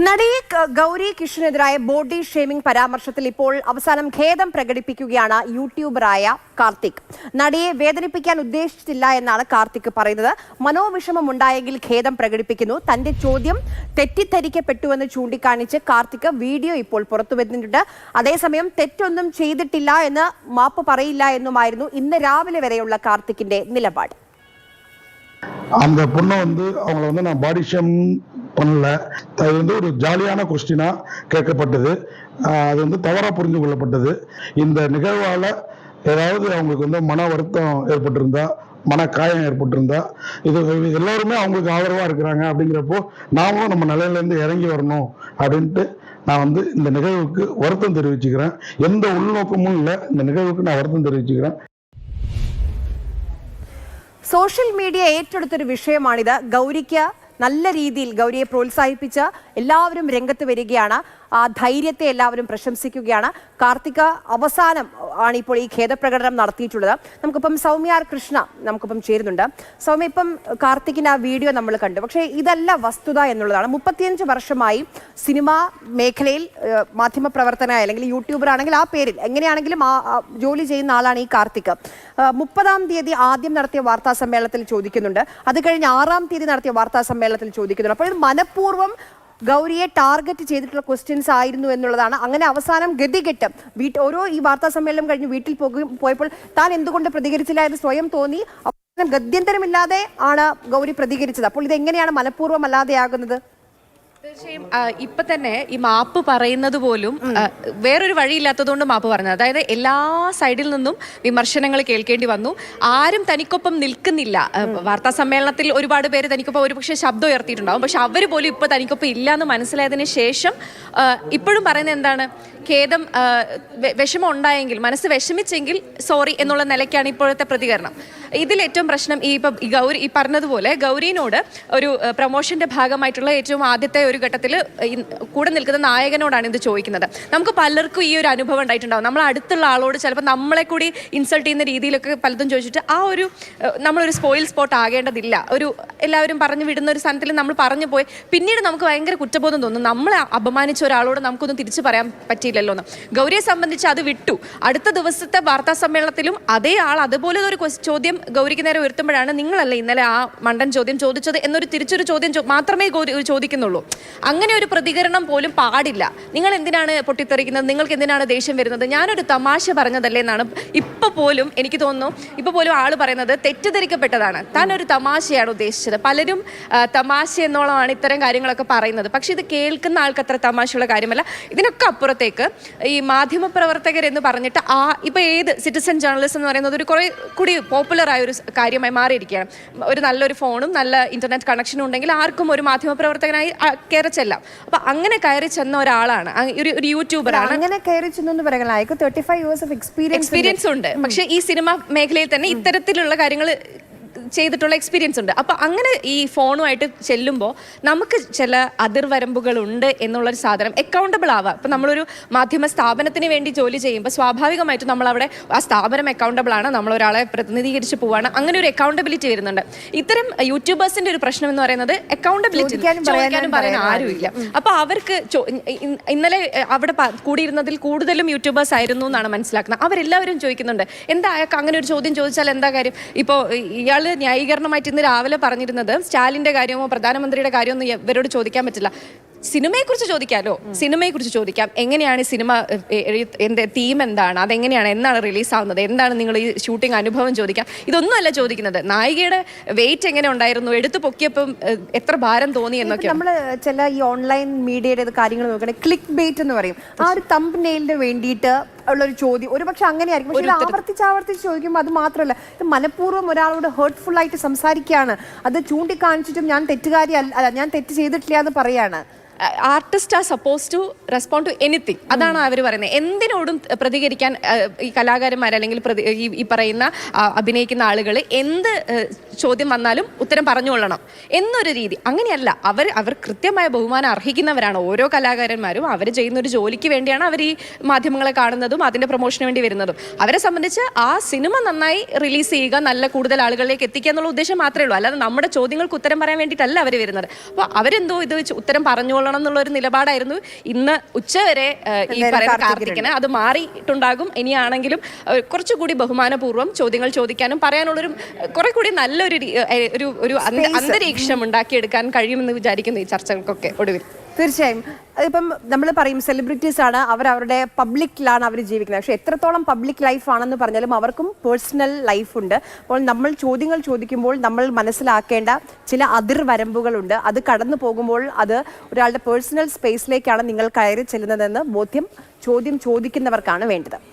നടിയെ Gauri കിഷനെതിരായ body shaming പരാമർശത്തിൽ ഇപ്പോൾ അവസാനം ഖേദം പ്രകടിപ്പിക്കുകയാണ് യൂട്യൂബറായ കാർത്തിക്. നടിയെ വേദനിപ്പിക്കാൻ ഉദ്ദേശിച്ചില്ല എന്നാണ് കാർത്തിക് പറയുന്നത്. മനോവിഷമം ഉണ്ടായെങ്കിൽ ഖേദം പ്രകടിപ്പിക്കുന്നു. തന്റെ ചോദ്യം തെറ്റിദ്ധരിക്കപ്പെട്ടുവെന്ന് ചൂണ്ടിക്കാണിച്ച് കാർത്തിക് വീഡിയോ ഇപ്പോൾ പുറത്തുവരുന്നുണ്ട്. അതേസമയം തെറ്റൊന്നും ചെയ്തിട്ടില്ല എന്ന് മാപ്പ് പറയില്ല എന്നുമായിരുന്നു ഇന്ന് രാവിലെ വരെയുള്ള കാർത്തിക്കിന്റെ നിലപാട്. அந்த பொண்ணை அவங்கள நான் பாடி ஷேம் பண்ணல. அது ஒரு ஜாலியான கொஸ்டினா கேட்கப்பட்டது. அது தவறா புரிந்து கொள்ளப்பட்டது. இந்த நிகழ்வால ஏதாவது அவங்களுக்கு மன வருத்தம் ஏற்பட்டிருந்தா, மன காயம் ஏற்பட்டிருந்தா, இது எல்லாருமே அவங்களுக்கு ஆதரவா இருக்கிறாங்க. அப்படிங்கிறப்போ நாமும் நம்ம நிலையில இருந்து இறங்கி வரணும் அப்படின்ட்டு நான் இந்த நிகழ்வுக்கு வருத்தம் தெரிவிச்சுக்கிறேன். எந்த உள்நோக்கமும் இல்லை. இந்த நிகழ்வுக்கு நான் வருத்தம் தெரிவிச்சுக்கிறேன். Social media ഏറ്റെടുത്തൊരു വിഷയമാണിത്. ഗൗരിക്ക് നല്ല രീതിയിൽ ഗൗരിയെ പ്രോത്സാഹിപ്പിച്ച് എല്ലാവരും രംഗത്ത് വരികയാണ്. ആ ധൈര്യത്തെ എല്ലാവരും പ്രശംസിക്കുകയാണ്. കാർത്തിക അവസാനം ആണ് ഇപ്പോൾ ഈ ഖേദപ്രകടനം നടത്തിയിട്ടുള്ളത്. നമുക്കിപ്പം സൗമ്യ ആർ കൃഷ്ണ നമുക്കിപ്പം ചേരുന്നുണ്ട്. സൗമ്യ, ഇപ്പം കാർത്തികിന്റെ ആ വീഡിയോ നമ്മൾ കണ്ടു. പക്ഷേ ഇതല്ല വസ്തുത എന്നുള്ളതാണ്. 35 വർഷമായി സിനിമാ മേഖലയിൽ മാധ്യമപ്രവർത്തന അല്ലെങ്കിൽ യൂട്യൂബർ ആണെങ്കിൽ ആ പേരിൽ എങ്ങനെയാണെങ്കിലും ജോലി ചെയ്യുന്ന ആളാണ് ഈ കാർത്തിക്. 30-ാം തീയതി ആദ്യം നടത്തിയ വാർത്താ സമ്മേളനത്തിൽ ചോദിക്കുന്നുണ്ട്. അത് കഴിഞ്ഞ് 6-ാം തീയതി നടത്തിയ വാർത്താ സമ്മേളനത്തിൽ ചോദിക്കുന്നുണ്ട്. അപ്പോൾ ഇത് മനഃപൂർവ്വം ഗൗരിയെ ടാർഗറ്റ് ചെയ്തിട്ടുള്ള ക്വസ്റ്റ്യൻസ് ആയിരുന്നു എന്നുള്ളതാണ്. അങ്ങനെ അവസാനം ഗതികെട്ട് ഓരോ ഈ വാർത്താ സമ്മേളനം കഴിഞ്ഞ് വീട്ടിൽ പോയപ്പോൾ താൻ എന്തുകൊണ്ട് പ്രതികരിച്ചില്ല എന്ന് സ്വയം തോന്നി. അവസാനം ഗത്യന്തരമില്ലാതെ ആണ് ഗൗരി പ്രതികരിച്ചത്. അപ്പോൾ ഇതെങ്ങനെയാണ് മനഃപൂർവ്വം അല്ലാതെയാകുന്നത്? തീർച്ചയായും ഇപ്പൊ തന്നെ ഈ മാപ്പ് പറയുന്നത് പോലും വേറൊരു വഴിയില്ലാത്തതുകൊണ്ട് മാപ്പ് പറഞ്ഞത്. അതായത് എല്ലാ സൈഡിൽ നിന്നും വിമർശനങ്ങൾ കേൾക്കേണ്ടി വന്നു. ആരും തനിക്കൊപ്പം നിൽക്കുന്നില്ല. വാർത്താ സമ്മേളനത്തിൽ ഒരുപാട് പേര് തനിക്കൊപ്പം ഒരുപക്ഷെ ശബ്ദം ഉയർത്തിയിട്ടുണ്ടാവും. പക്ഷെ അവർ പോലും ഇപ്പൊ തനിക്കൊപ്പം ഇല്ല എന്ന് മനസ്സിലായതിനു ശേഷം ഇപ്പോഴും പറയുന്നത് എന്താണ്? ഖേദം, വിഷമം ഉണ്ടായെങ്കിൽ, മനസ്സ് വിഷമിച്ചെങ്കിൽ സോറി എന്നുള്ള നിലയ്ക്കാണ് ഇപ്പോഴത്തെ പ്രതികരണം. ഇതിലേറ്റവും പ്രശ്നം ഗൗരി പറഞ്ഞതുപോലെ ഗൗരിനോട് ഒരു പ്രൊമോഷന്റെ ഭാഗമായിട്ടുള്ള ഏറ്റവും ആദ്യത്തെ ഒരു ഘട്ടത്തിൽ കൂടെ നിൽക്കുന്ന നായകനോടാണ് ഇത് ചോദിക്കുന്നത്. നമുക്ക് പലർക്കും ഈ ഒരു അനുഭവം ഉണ്ടായിട്ടുണ്ടാവും. നമ്മൾ അടുത്തുള്ള ആളോട് ചിലപ്പോൾ നമ്മളെ കൂടി ഇൻസൾട്ട് ചെയ്യുന്ന രീതിയിലൊക്കെ പലതും ചോദിച്ചിട്ട് നമ്മളൊരു സ്പോയിൽ സ്പോട്ട് ആകേണ്ടതില്ല. എല്ലാവരും പറഞ്ഞു വിടുന്ന ഒരു സ്ഥാനത്തിൽ നമ്മൾ പറഞ്ഞു പോയി പിന്നീട് നമുക്ക് ഭയങ്കര കുറ്റബോധം തോന്നും. നമ്മളെ അപമാനിച്ച ഒരാളോട് നമുക്കൊന്നും തിരിച്ചു പറയാൻ പറ്റിയില്ലല്ലോ എന്ന്. ഗൗരിയെ സംബന്ധിച്ച് അത് വിട്ടു. അടുത്ത ദിവസത്തെ വാർത്താ സമ്മേളനത്തിലും അതേ ആൾ അതുപോലെ ഒരു ചോദ്യം ഗൗരിക്ക് നേരെ ഉയർത്തുമ്പോഴാണ് നിങ്ങളല്ലേ ഇന്നലെ ആ മണ്ടൻ ചോദ്യം ചോദിച്ചത് എന്നൊരു തിരിച്ചൊരു ചോദ്യം മാത്രമേ ചോദിക്കുന്നുള്ളൂ. അങ്ങനെ ഒരു പ്രതികരണം പോലും പാടില്ല. നിങ്ങൾ എന്തിനാണ് പൊട്ടിത്തെറിക്കുന്നത്? നിങ്ങൾക്ക് എന്തിനാണ് ദേഷ്യം വരുന്നത്? ഞാനൊരു തമാശ പറഞ്ഞതല്ലേ എന്നാണ് ഇപ്പൊ പോലും എനിക്ക് തോന്നുന്നു. ഇപ്പൊ പോലും ആള് പറയുന്നത് തെറ്റിദ്ധരിക്കപ്പെട്ടതാണ്, താൻ ഒരു തമാശയാണ് ഉദ്ദേശിച്ചത്. പലരും തമാശ എന്നോളമാണ് ഇത്തരം കാര്യങ്ങളൊക്കെ പറയുന്നത്. പക്ഷെ ഇത് കേൾക്കുന്ന ആൾക്ക് അത്ര തമാശയുള്ള കാര്യമല്ല. ഇതിനൊക്കെ അപ്പുറത്തേക്ക് ഈ മാധ്യമപ്രവർത്തകർ എന്ന് പറഞ്ഞിട്ട് ഇപ്പൊ ഏത് സിറ്റിസൺ ജേർണലിസം എന്ന് പറയുന്നത് ഒരു കുറെ കൂടി പോപ്പുലർ ആയ ഒരു കാര്യമായി മാറിയിരിക്കുകയാണ്. ഒരു നല്ലൊരു ഫോണും നല്ല ഇന്റർനെറ്റ് കണക്ഷനും ഉണ്ടെങ്കിൽ ആർക്കും ഒരു മാധ്യമപ്രവർത്തകനായി കയറി ചെല്ലാം. അപ്പൊ അങ്ങനെ കയറി ചെന്ന ഒരാളാണ്, ഒരു യൂട്യൂബറാണ്. അങ്ങനെ കയറി ചെന്നു പറയുന്നത് 35 years of എക്സ്പീരിയൻസ് ഉണ്ട്. പക്ഷെ ഈ സിനിമ മേഖലയിൽ തന്നെ ഇത്തരത്തിലുള്ള കാര്യങ്ങൾ ചെയ്തിട്ടുള്ള എക്സ്പീരിയൻസ് ഉണ്ട്. അപ്പോൾ അങ്ങനെ ഈ ഫോണുമായിട്ട് ചെല്ലുമ്പോൾ നമുക്ക് ചില അതിർവരമ്പുകളുണ്ട് എന്നുള്ളൊരു സാധനം അക്കൗണ്ടബിൾ ആവുക. ഇപ്പം നമ്മളൊരു മാധ്യമ സ്ഥാപനത്തിന് വേണ്ടി ജോലി ചെയ്യുമ്പോൾ സ്വാഭാവികമായിട്ടും നമ്മളവിടെ ആ സ്ഥാപനം അക്കൗണ്ടബിൾ ആണ്, നമ്മളൊരാളെ പ്രതിനിധീകരിച്ച് പോവാണ്. അങ്ങനെ ഒരു അക്കൗണ്ടബിലിറ്റി വരുന്നുണ്ട്. ഇത്തരം യൂട്യൂബേഴ്സിന്റെ ഒരു പ്രശ്നം എന്ന് പറയുന്നത് അക്കൗണ്ടബിലിറ്റി ചോദിക്കാനും പറയാൻ ആരുമില്ല. അപ്പോൾ അവർക്ക് ഇന്നലെ അവിടെ കൂടിയിരുന്നതിൽ കൂടുതലും യൂട്യൂബേഴ്സ് ആയിരുന്നു എന്നാണ് മനസ്സിലാക്കുന്നത്. അവരെല്ലാവരും ചോദിക്കുന്നുണ്ട് എന്താ അങ്ങനെ ഒരു ചോദ്യം ചോദിച്ചാൽ എന്താ കാര്യം? ഇപ്പോൾ ഇയാൾ ന്യായീകരണമായിട്ട് ഇന്ന് രാവിലെ പറഞ്ഞിരുന്നത് സ്റ്റാലിന്റെ കാര്യമോ പ്രധാനമന്ത്രിയുടെ കാര്യമോ ഇവരോട് ചോദിക്കാൻ പറ്റില്ല. സിനിമയെക്കുറിച്ച് ചോദിക്കാമല്ലോ, സിനിമയെക്കുറിച്ച് ചോദിക്കാം. എങ്ങനെയാണ് ഈ സിനിമ, തീം എന്താണ്, അതെങ്ങനെയാണ്, എന്നാണ് റിലീസാവുന്നത്, എന്താണ് നിങ്ങൾ ഈ ഷൂട്ടിംഗ് അനുഭവം ചോദിക്കാം. ഇതൊന്നും അല്ല ചോദിക്കുന്നത്. നായികയുടെ വെയിറ്റ് എങ്ങനെ ഉണ്ടായിരുന്നു, എടുത്തു പൊക്കിയപ്പം എത്ര ഭാരം തോന്നി എന്നൊക്കെ. നമ്മൾ ചില ഈ ഓൺലൈൻ മീഡിയയുടെ കാര്യങ്ങൾ നോക്കണേ, ക്ലിക്ക് ബെയ്റ്റ് എന്ന് പറയും. ആ ഒരു തംബ്നെയിലിന് വേണ്ടിയിട്ട് ഉള്ളൊരു ചോദ്യം ഒരുപക്ഷെ അങ്ങനെയായിരിക്കും. പക്ഷെ ആവർത്തിച്ച് ചോദിക്കുമ്പോൾ അത് മാത്രമല്ല, ഇത് മനഃപൂർവ്വം ഒരാളോട് ഹേർട്ട്ഫുൾ ആയിട്ട് സംസാരിക്കുകയാണ്. അത് ചൂണ്ടിക്കാണിച്ചിട്ടും ഞാൻ തെറ്റുകാരി അല്ല, ഞാൻ തെറ്റ് ചെയ്തിട്ടില്ല എന്ന് പറയാണ്. Artist are suppose to respond to anything. അതാണ് അവർ പറയുന്നത്. എന്തിനോടും പ്രതികരിക്കാൻ ഈ കലാകാരന്മാർ അല്ലെങ്കിൽ ഈ പറയുന്ന അഭിനയിക്കുന്ന ആളുകൾ എന്ത് ചോദ്യം വന്നാലും ഉത്തരം പറഞ്ഞുകൊള്ളണം എന്നൊരു രീതി. അങ്ങനെയല്ല. അവർ കൃത്യമായ ബഹുമാനം അർഹിക്കുന്നവരാണ്. ഓരോ കലാകാരന്മാരും അവർ ചെയ്യുന്ന ഒരു ജോലിക്ക് വേണ്ടിയാണ് അവർ ഈ മാധ്യമങ്ങളെ കാണുന്നതും വരുന്നതും അതിന്റെ പ്രൊമോഷന് വേണ്ടി വരുന്നതും. അവരെ സംബന്ധിച്ച് ആ സിനിമ നന്നായി റിലീസ് ചെയ്യുക, നല്ല കൂടുതൽ ആളുകളിലേക്ക് എത്തിക്കുക എന്നുള്ള ഉദ്ദേശം മാത്രമേ ഉള്ളൂ. അല്ലാതെ നമ്മുടെ ചോദ്യങ്ങൾക്ക് ഉത്തരം പറയാൻ വേണ്ടിയിട്ടല്ല അവർ വരുന്നത്. അപ്പോൾ അവരെന്തോ ഇത് ഉത്തരം പറഞ്ഞോളണം എന്നുള്ള ഒരു നിലപാടായിരുന്നു ഇന്ന് ഉച്ചവരെ ഈ പറയുന്ന കാർത്തിക്കിന്. അത് മാറിയിട്ടുണ്ടാകും ഇനിയാണെങ്കിലും കുറച്ചുകൂടി ബഹുമാനപൂർവ്വം ചോദ്യങ്ങൾ ചോദിക്കാനും പറയാനുള്ളൊരു കുറെ കൂടി നല്ലൊരു ഒരു അന്തരീക്ഷം ഉണ്ടാക്കിയെടുക്കാൻ കഴിയുമെന്ന് വിചാരിക്കുന്നു ഈ ചർച്ചകൾക്കൊക്കെ ഒടുവിൽ. തീർച്ചയായും ഇപ്പം നമ്മൾ പറയും സെലിബ്രിറ്റീസ് ആണ്, അവരവരുടെ പബ്ലിക്കിലാണ് അവർ ജീവിക്കുന്നത്. പക്ഷെ എത്രത്തോളം പബ്ലിക് ലൈഫ് ആണെന്ന് പറഞ്ഞാലും അവർക്കും പേഴ്സണൽ ലൈഫ് ഉണ്ട്. അപ്പോൾ നമ്മൾ ചോദ്യങ്ങൾ ചോദിക്കുമ്പോൾ നമ്മൾ മനസ്സിലാക്കേണ്ട ചില അതിർവരമ്പുകളുണ്ട്. അത് കടന്നു പോകുമ്പോൾ അത് ഒരാളുടെ പേഴ്സണൽ സ്പേസിലേക്കാണ് നിങ്ങൾ കയറി ചെല്ലുന്നതെന്ന് ചോദ്യം ചോദിക്കുന്നവർക്കാണ് വേണ്ടത്.